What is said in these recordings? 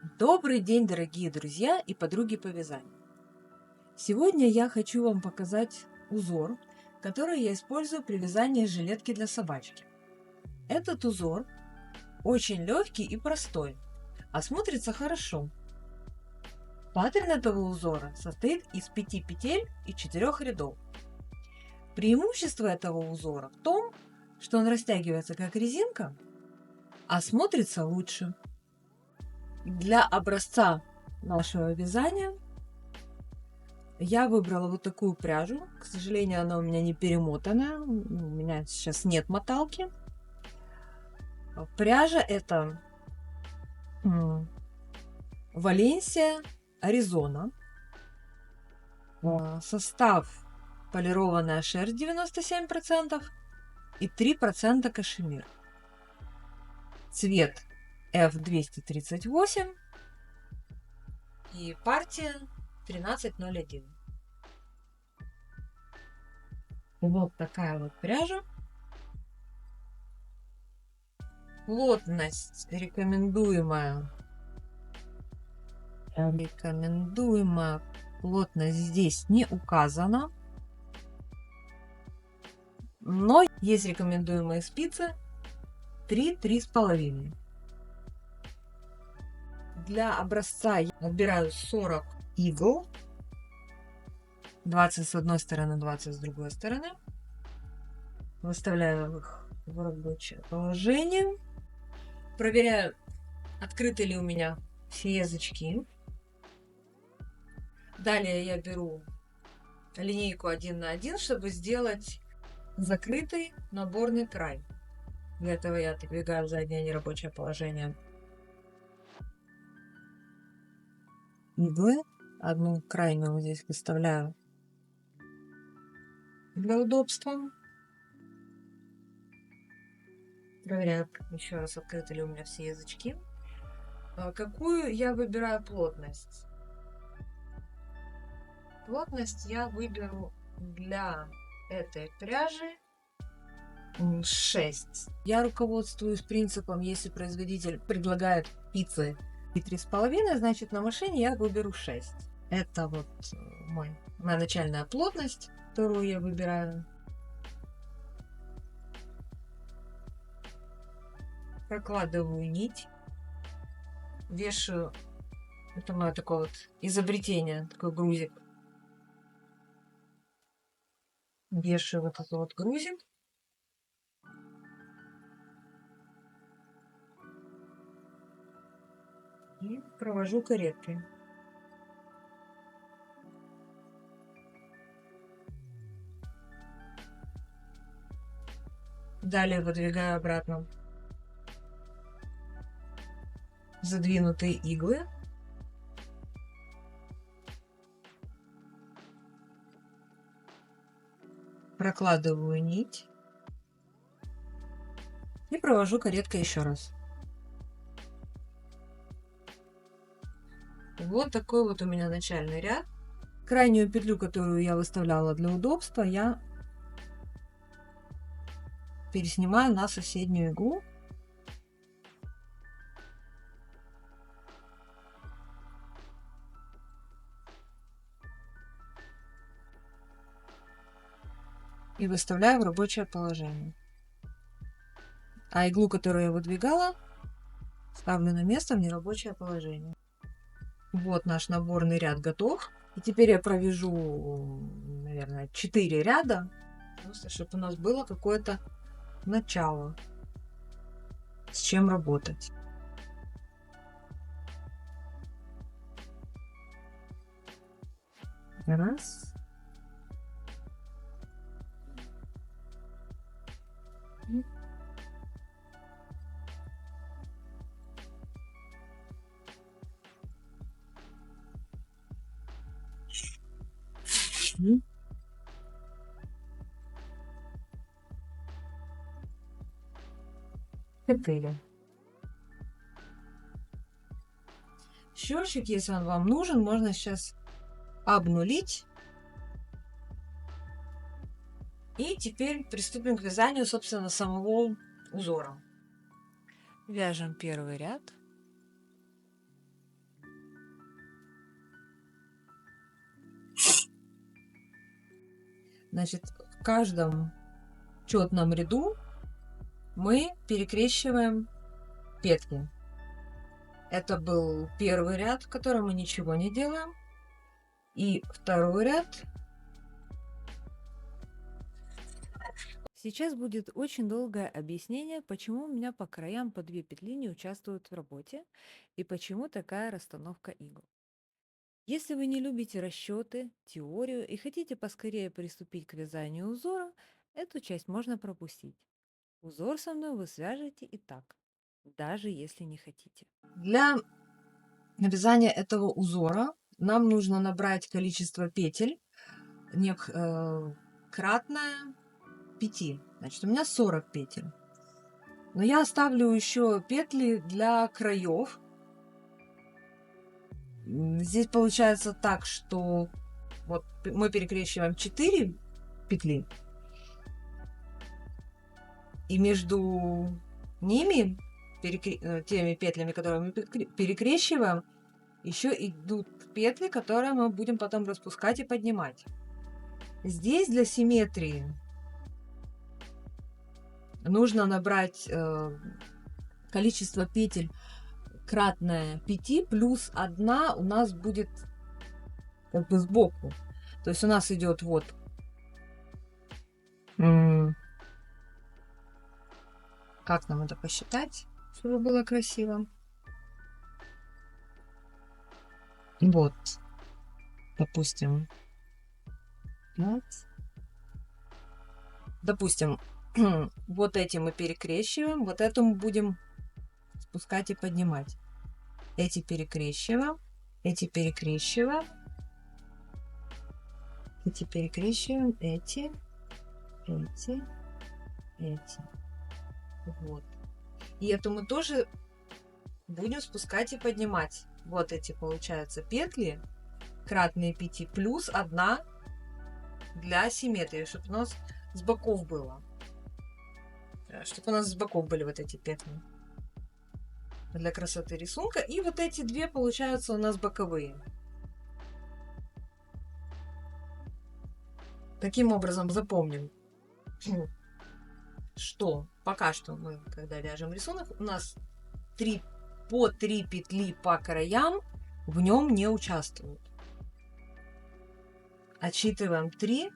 Добрый день, дорогие друзья и подруги по вязанию! Сегодня я хочу вам показать узор, который я использую при вязании жилетки для собачки. Этот узор очень легкий и простой, а смотрится хорошо. Паттерн этого узора состоит из 5 петель и 4 рядов. Преимущество этого узора в том, что он растягивается как резинка, а смотрится лучше. Для образца нашего вязания я выбрала вот такую пряжу. К сожалению, она у меня не перемотанная. У меня сейчас нет моталки. Пряжа это Валенсия Аризона. Состав: полированная шерсть 97% и 3% кашемир. Цвет F238 и партия 1301. Вот такая вот пряжа. Плотность рекомендуемая плотность здесь не указана, но есть рекомендуемые спицы 3–3,5. Для образца я отбираю 40 игл, 20 с одной стороны, 20 с другой стороны. Выставляю их в рабочее положение. Проверяю, открыты ли у меня все язычки. Далее я беру линейку 1 на 1, чтобы сделать закрытый наборный край. Для этого я отодвигаю в заднее нерабочее положение иглы. Одну крайнюю здесь выставляю для удобства. Проверяю еще раз, открыты ли у меня все язычки. Какую я выбираю плотность? Плотность я выберу для этой пряжи 6. Я руководствуюсь принципом: если производитель предлагает спицы и 3,5, значит на машине я выберу 6. Это вот моя начальная плотность, которую я выбираю. Прокладываю нить, вешаю. Это мое такое вот изобретение, такой грузик. Вешаю вот этот вот грузик. И провожу кареткой. Далее выдвигаю обратно задвинутые иглы. Прокладываю нить и провожу кареткой еще раз. Вот такой вот у меня начальный ряд. Крайнюю петлю, которую я выставляла для удобства, я переснимаю на соседнюю иглу. И выставляю в рабочее положение. А иглу, которую я выдвигала, ставлю на место в нерабочее положение. Вот наш наборный ряд готов. И теперь я провяжу, наверное, 4 ряда, просто чтобы у нас было какое-то начало, с чем работать. Раз. Четыре. Счетчик, если он вам нужен, можно сейчас обнулить. И теперь приступим к вязанию, собственно, самого узора. Вяжем первый ряд. Значит, в каждом четном ряду мы перекрещиваем петли. Это был первый ряд, в котором мы ничего не делаем. И второй ряд. Сейчас будет очень долгое объяснение, почему у меня по краям по 2 петли не участвуют в работе и почему такая расстановка игл. Если вы не любите расчеты, теорию и хотите поскорее приступить к вязанию узора, эту часть можно пропустить. Узор со мной вы свяжете и так, даже если не хотите. Для вязания этого узора нам нужно набрать количество петель кратное 5. Значит, у меня 40 петель. Но я оставлю еще петли для краев. Здесь получается так, что вот мы перекрещиваем 4 петли. И между ними, теми петлями, которые мы перекрещиваем, еще идут петли, которые мы будем потом распускать и поднимать. Здесь для симметрии нужно набрать количество петель кратное 5 плюс 1 у нас будет как бы сбоку. То есть у нас идет вот как нам это посчитать, чтобы было красиво. Вот, допустим, 5. Допустим, вот эти мы перекрещиваем, вот эту мы будем спускать и поднимать. Эти перекрещиваем, эти перекрещиваем, эти перекрещиваем, эти. Вот. И эту мы тоже будем спускать и поднимать. Вот эти, получается, петли кратные 5 плюс 1 для симметрии, чтобы у нас с боков было. Чтобы у нас с боков были вот эти петли. Для красоты рисунка. И вот эти две получаются у нас боковые. Таким образом запомним, что пока что мы, когда вяжем рисунок, у нас по 3 петли по краям в нем не участвуют. Отсчитываем 3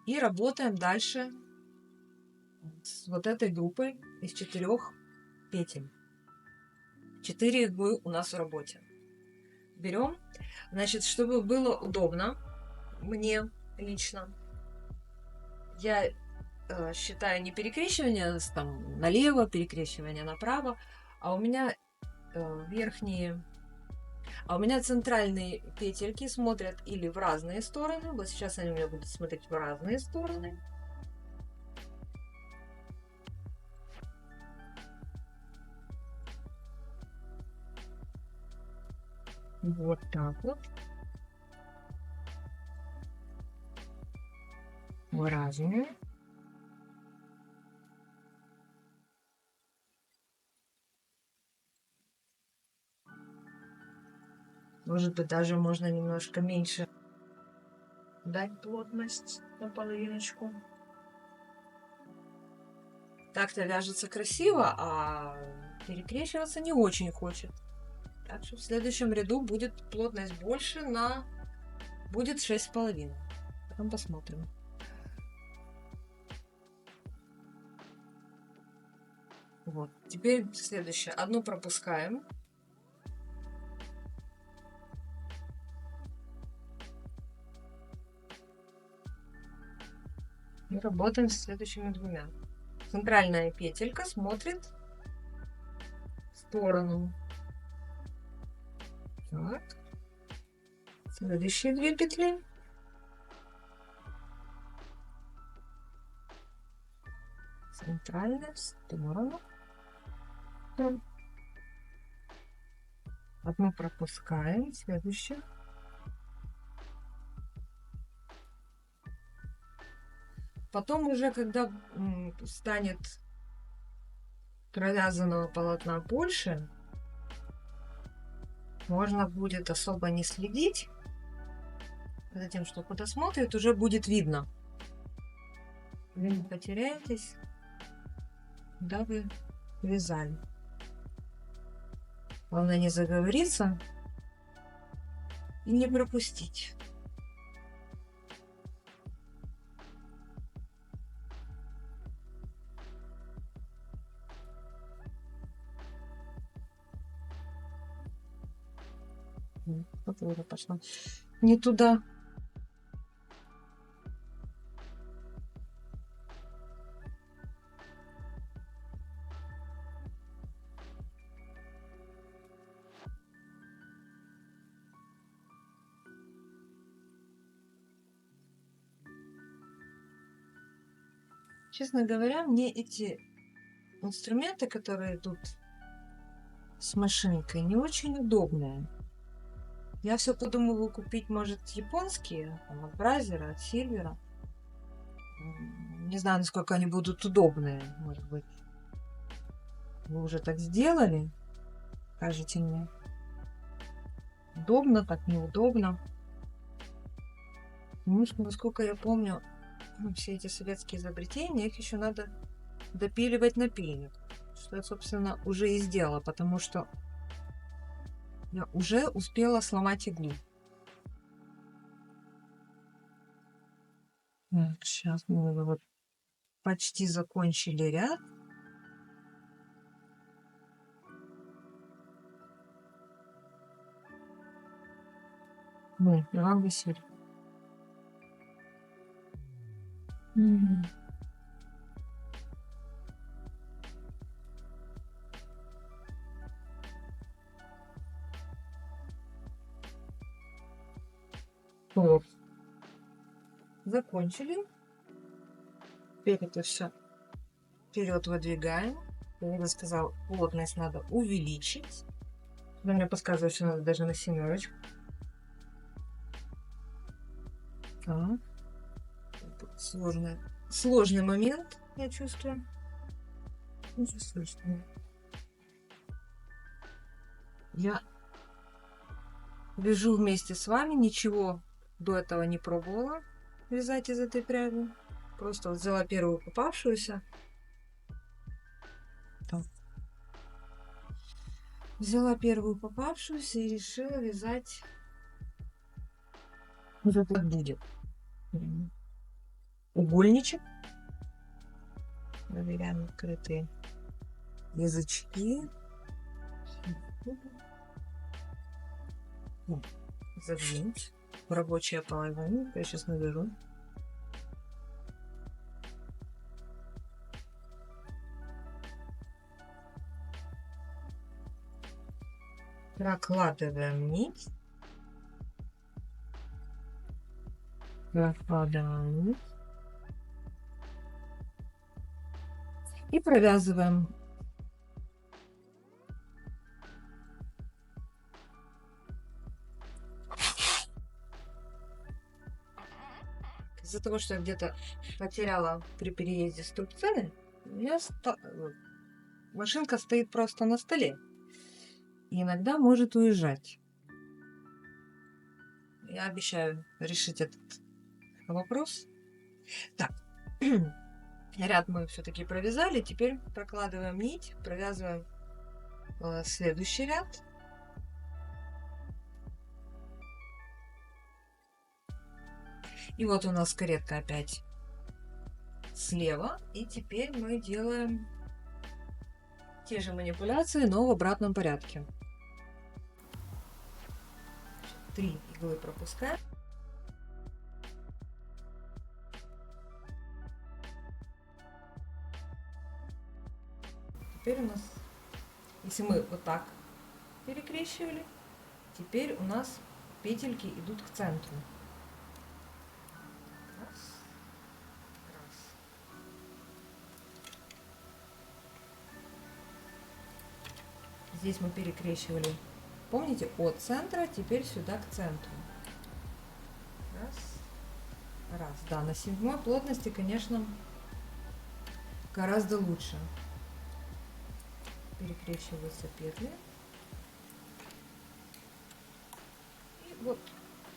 и работаем дальше с вот этой группой из 4 петель. 4 иглы у нас в работе. Берем, значит, чтобы было удобно мне лично, я считаю не перекрещивание там налево, перекрещивание направо, а у меня у меня центральные петельки смотрят или в разные стороны. Вот сейчас они у меня будут смотреть в разные стороны. Вот так вот. В разные. Может быть, даже можно немножко меньше дать плотность на половиночку. Так-то вяжется красиво, а перекрещиваться не очень хочет. Так что в следующем ряду будет плотность больше, будет 6,5. Потом посмотрим. Вот. Теперь следующее. Одну пропускаем. И работаем с следующими двумя. Центральная петелька смотрит в сторону. Так. Следующие 2 петли. Центральная в сторону. Одну пропускаем, следующую. Потом уже, когда станет провязанного полотна больше, можно будет особо не следить за тем, что куда смотрит, уже будет видно, вы не потеряетесь, когда вы вязали. Главное не заговориться и не пропустить. Вот уже пошла не туда. Честно говоря, мне эти инструменты, которые идут с машинкой, не очень удобные. Я все подумываю купить, может, японские, там, от Бразера, от Сильвера. Не знаю, насколько они будут удобные, может быть. Вы уже так сделали? Скажите мне. Удобно, так неудобно. Потому что, насколько я помню, все эти советские изобретения, их еще надо допиливать напильник. Что я, собственно, уже и сделала, потому что я уже успела сломать иглу. Так, сейчас мы вот почти закончили ряд. Иван Васильевич. Вот. Закончили. Теперь это все вперед выдвигаем. Я бы сказал, плотность надо увеличить. Но мне подсказывает, что надо даже на 7. Так. Тут сложный момент, я чувствую. Ничего страшного. Я вяжу вместе с вами, ничего до этого не пробовала вязать из этой пряди. Просто вот взяла первую попавшуюся. Так. Взяла первую попавшуюся и решила вязать. Вот так будет. Угольничек. Проверяем открытые язычки. Задвинуть в рабочее положение. Я сейчас навяжу. Прокладываем нить. Прокладываем нить. И провязываем. Из-за того, что я где-то потеряла при переезде струбцины, машинка стоит просто на столе. И иногда может уезжать. Я обещаю решить этот вопрос. Так, ряд мы все-таки провязали. Теперь прокладываем нить, провязываем следующий ряд. И вот у нас каретка опять слева. И теперь мы делаем те же манипуляции, но в обратном порядке. 3 иглы пропускаем. Теперь у нас, если мы вот так перекрещивали, теперь у нас петельки идут к центру. Раз. Здесь мы перекрещивали, помните, от центра, теперь сюда к центру. Раз. Да, на 7 плотности, конечно, гораздо лучше. Перекрещиваются петли. И вот,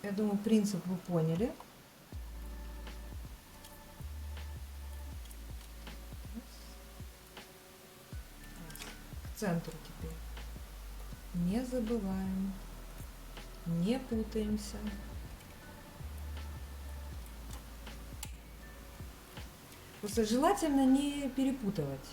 я думаю, принцип вы поняли. Не забываем, не путаемся. Просто желательно не перепутывать,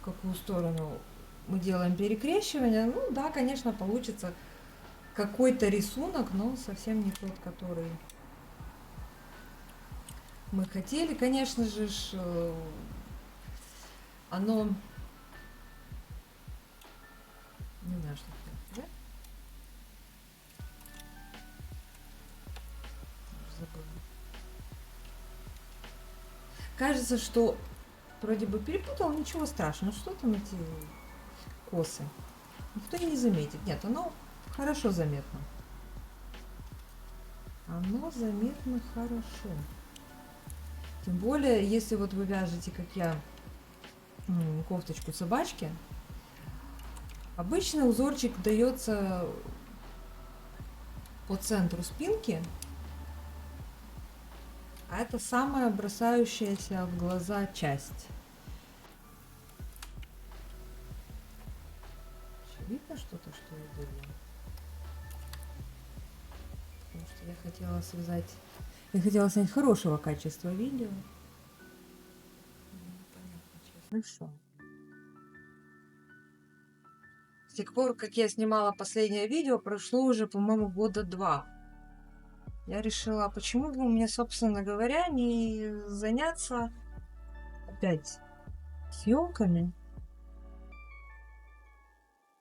в какую сторону мы делаем перекрещивание. Ну да, конечно, получится какой-то рисунок, но совсем не тот, который мы хотели. Конечно же, оно... Не знаю, что это, да? Забыла. Кажется, что вроде бы перепутал, ничего страшного. Что там эти косы? Никто и не заметит. Нет, оно хорошо заметно. Оно заметно хорошо. Тем более, если вот вы вяжете, как я, кофточку собачки, обычно узорчик дается по центру спинки, а это самая бросающаяся в глаза часть. Видно что-то, что я делаю? Потому что я хотела связать... Я хотела снять хорошего качества видео. Ну что? С тех пор, как я снимала последнее видео, прошло уже, по-моему, года 2. Я решила, почему бы мне, собственно говоря, не заняться опять съемками.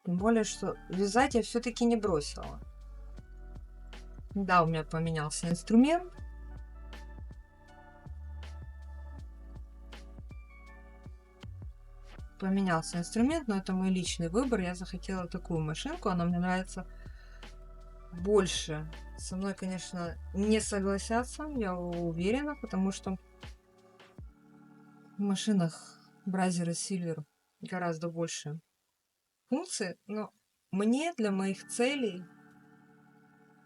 Тем более, что вязать я все-таки не бросила. Да, у меня поменялся инструмент. Поменялся инструмент, но это мой личный выбор. Я захотела такую машинку, она мне нравится больше. Со мной, конечно, не согласятся, я уверена, потому что в машинах Бразер и Сильвер гораздо больше функций, но мне для моих целей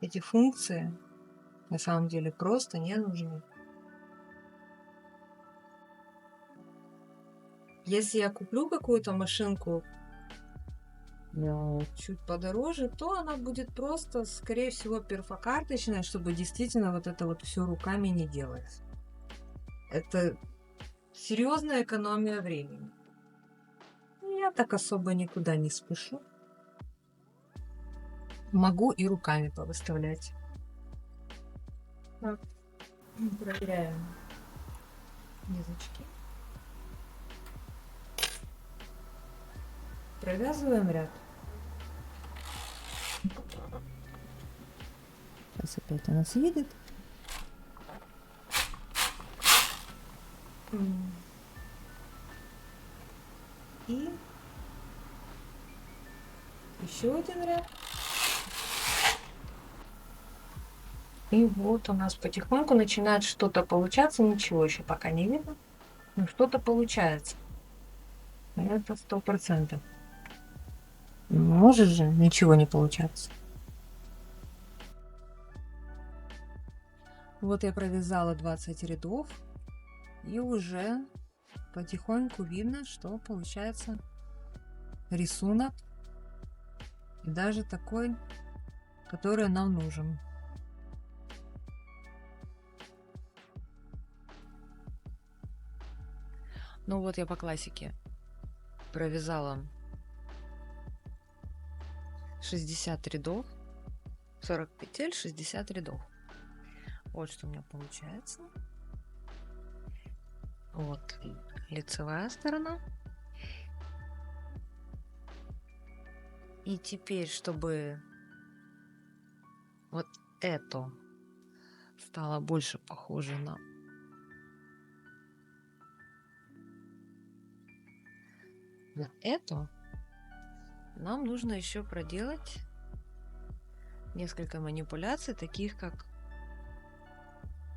эти функции на самом деле просто не нужны. Если я куплю какую-то машинку чуть подороже, то она будет просто, скорее всего, перфокарточная, чтобы действительно вот это вот все руками не делать. Это серьезная экономия времени. Я так особо никуда не спешу. Могу и руками повыставлять. Так, проверяем низочки. Провязываем ряд. Сейчас опять она съедет. И еще один ряд. И вот у нас потихоньку начинает что-то получаться. Ничего еще пока не видно, но что-то получается. Это 100%. Может же ничего не получаться. Вот я провязала 20 рядов, и уже потихоньку видно, что получается рисунок, и даже такой, который нам нужен. Ну вот я по классике провязала 60 рядов, 40 петель, 60 рядов. Вот что у меня получается. Вот лицевая сторона. И теперь, чтобы вот это стало больше похоже на это, нам нужно еще проделать несколько манипуляций, таких как,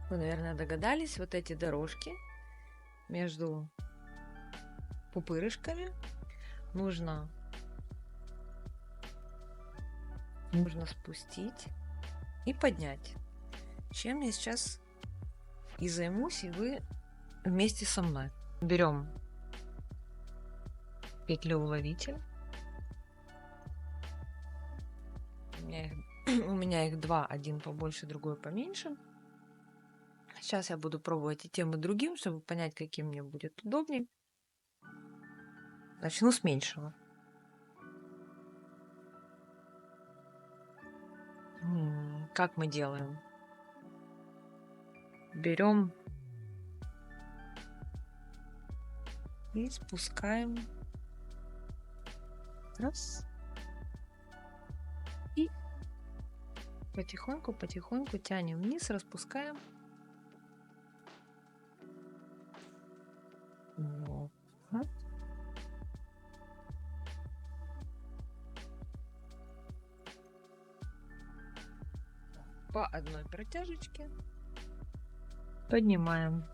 вы, наверное, догадались, вот эти дорожки между пупырышками нужно спустить и поднять. Чем я сейчас и займусь, и вы вместе со мной. Берем петлю уловитель, у меня их два, один побольше, другой поменьше. Сейчас я буду пробовать и тем, и другим, чтобы понять, каким мне будет удобнее. Начну с меньшего. Как мы делаем? Берем и спускаем. Раз. И потихоньку тянем вниз, распускаем. Вот. По одной протяжечке поднимаем.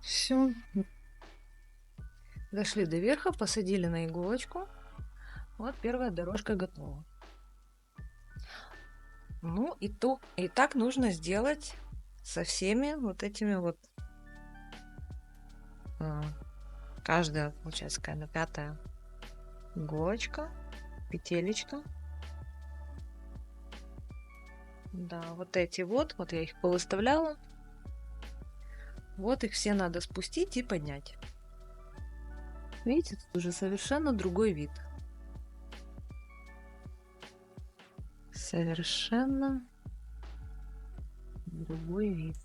Все. Дошли до верха, посадили на иголочку. Вот первая дорожка готова. Ну и так нужно сделать со всеми вот этими вот. Каждая, получается, какая-то пятая иголочка, петелечка. Да, вот эти вот я их повыставляла. Вот их все надо спустить и поднять. Видите, тут уже совершенно другой вид. Совершенно другой вид.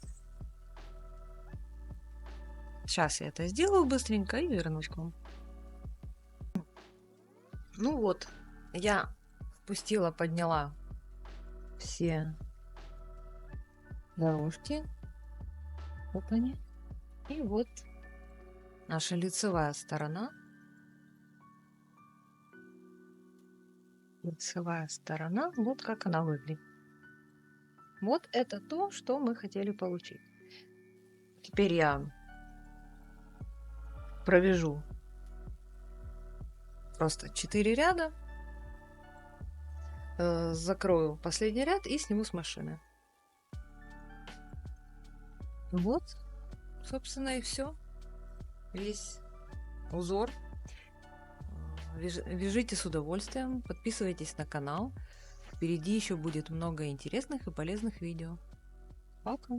Сейчас я это сделаю быстренько и вернусь к вам. Ну вот, я спустила, подняла все дорожки. Вот они. И вот наша лицевая сторона. Лицевая сторона, вот как она выглядит. Вот это то, что мы хотели получить. Теперь я провяжу просто 4 ряда, закрою последний ряд и сниму с машины. Вот, собственно, и все. Весь узор. Вяжите с удовольствием, подписывайтесь на канал. Впереди еще будет много интересных и полезных видео. Пока!